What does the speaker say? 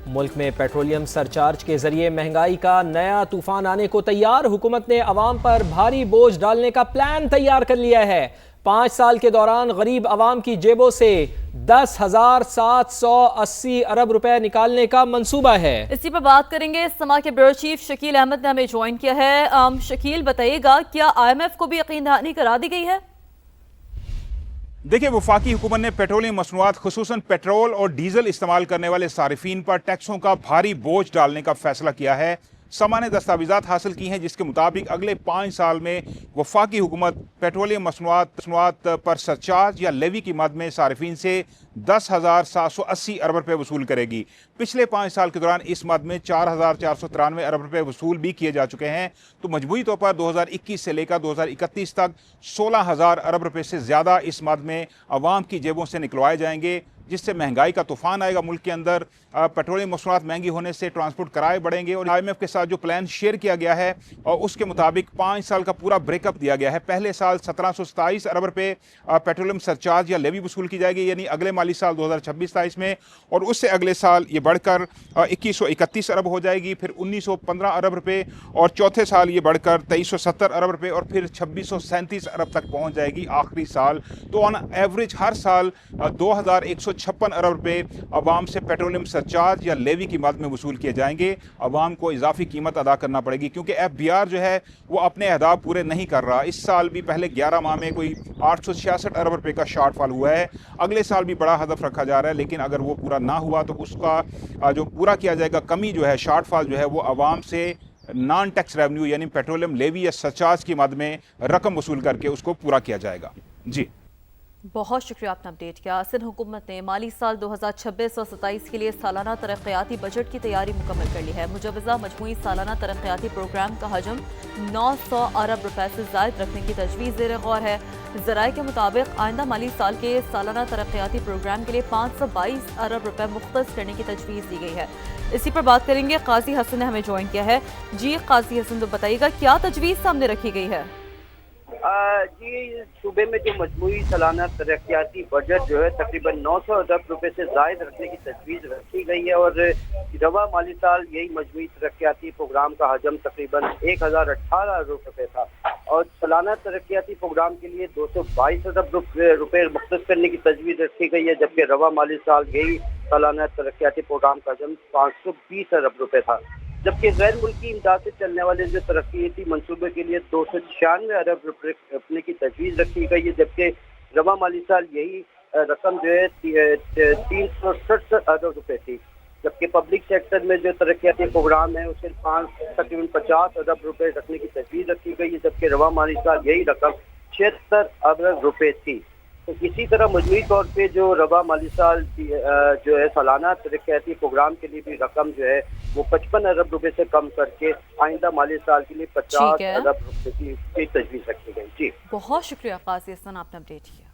ملک میں petroleum surcharge کے ذریعے مہنگائی کا نیا طوفان آنے کو تیار، حکومت نے عوام پر بھاری بوجھ ڈالنے کا پلان تیار کر لیا ہے۔ 5 سال کے دوران غریب عوام کی جیبوں سے 10,780 ارب روپے نکالنے کا منصوبہ ہے۔ اسی پر بات کریں گے، سما کے بیورو چیف شکیل احمد نے ہمیں جوائن کیا ہے۔ شکیل بتائیے گا، کیا IMF کو بھی یقین دہانی کرا دی گئی ہے؟ دیکھیں، وفاقی حکومت نے پیٹرولیم مصنوعات خصوصاً پیٹرول اور ڈیزل استعمال کرنے والے صارفین پر ٹیکسوں کا بھاری بوجھ ڈالنے کا فیصلہ کیا ہے۔ سما نے دستاویزات حاصل کی ہیں جس کے مطابق اگلے 5 سال میں وفاقی حکومت پیٹرولیم مصنوعات پر سرچارج یا لیوی کی مد میں صارفین سے 10,780 ارب روپے وصول کرے گی۔ پچھلے 5 سال کے دوران اس مد میں 4,493 ارب روپے وصول بھی کیے جا چکے ہیں، تو مجموعی طور پر 2021 سے لے کر 2031 تک 16,000 ارب روپے سے زیادہ اس مد میں عوام کی جیبوں سے نکلوائے جائیں گے، جس سے مہنگائی کا طوفان آئے گا ملک کے اندر۔ پیٹرولیم مصنوعات مہنگی ہونے سے ٹرانسپورٹ کرائے بڑھیں گے، اور IMF کے ساتھ جو پلان شیئر کیا گیا ہے اور اس کے مطابق 5 سال کا پورا بریک اپ دیا گیا ہے۔ پہلے سال 1727 ارب روپے پیٹرولیم سرچارج یا لیوی وصول کی جائے گی، یعنی اگلے مالی سال 2026-27 میں، اور اس سے اگلے سال یہ بڑھ کر 2131 ارب ہو جائے گی، پھر 1915 ارب روپے، اور چوتھے سال یہ بڑھ کر 2370 ارب روپے، اور پھر 2637 ارب تک پہنچ جائے گی آخری سال۔ تو آن ایوریج ہر سال 2156 ارب روپے عوام سے پیٹرولیم سرچارج یا لیوی کی مد میں وصول کیے جائیں گے۔ عوام کو اضافی قیمت ادا کرنا پڑے گی کیونکہ FBR جو ہے وہ اپنے اہداف پورے نہیں کر رہا۔ اس سال بھی پہلے 11 ماہ میں کوئی 866 ارب روپے کا شارٹ فال ہوا ہے۔ اگلے سال بھی بڑا ہدف رکھا جا رہا ہے، لیکن اگر وہ پورا نہ ہوا تو اس کا جو پورا کیا جائے گا کمی جو ہے، شارٹ فال جو ہے، وہ عوام سے نان ٹیکس ریونیو یعنی پیٹرولیم لیوی یا سرچارج کی مد میں رقم وصول کر کے اس کو پورا کیا جائے گا۔ جی بہت شکریہ، آپ نے اپڈیٹ کیا۔ سندھ حکومت نے مالی سال 2026-27 کے لیے سالانہ ترقیاتی بجٹ کی تیاری مکمل کر لی ہے۔ مجوزہ مجموعی سالانہ ترقیاتی پروگرام کا حجم 900 ارب روپے سے زائد رکھنے کی تجویز زیر غور ہے۔ ذرائع کے مطابق آئندہ مالی سال کے سالانہ ترقیاتی پروگرام کے لیے 522 ارب روپے مختص کرنے کی تجویز دی گئی ہے۔ اسی پر بات کریں گے، قاضی حسن نے ہمیں جوائن کیا ہے۔ جی قاضی حسن، تو بتائیے گا کیا تجویز سامنے رکھی گئی ہے؟ جی، صوبے میں جو مجموعی سالانہ ترقیاتی بجٹ جو ہے تقریباً 900 ارب روپے سے زائد رکھنے کی تجویز رکھی گئی ہے، اور رواں مالی سال یہی مجموعی ترقیاتی پروگرام کا حجم تقریباً 1018 ارب روپے تھا، اور سالانہ ترقیاتی پروگرام کے لیے 222 ارب روپے مختص کرنے کی تجویز رکھی گئی ہے، جبکہ رواں مالی سال یہی سالانہ ترقیاتی پروگرام کا حجم 520 ارب روپے تھا، جبکہ غیر ملکی امداد سے چلنے والے جو ترقیاتی منصوبے کے لیے 296 ارب روپے رکھنے کی تجویز رکھی گئی ہے، جبکہ رواں مالی سال یہی رقم جو ہے 367 ارب روپے تھی، جبکہ پبلک سیکٹر میں جو ترقیاتی پروگرام ہے اسے تقریباً 50 ارب روپے رکھنے کی تجویز رکھی گئی ہے، جبکہ رواں مالی سال یہی رقم 76 ارب روپے تھی۔ تو اسی طرح مجموعی طور پہ جو رواں مالی سال جو ہے سالانہ ترقیاتی پروگرام کے لیے بھی رقم جو ہے وہ 55 ارب روپے سے کم کر کے آئندہ مالی سال کے لیے 50 ارب روپے کی تجویز رکھی گئی۔ جی بہت شکریہ قاضی حسن، آپ نے اپڈیٹ کیا۔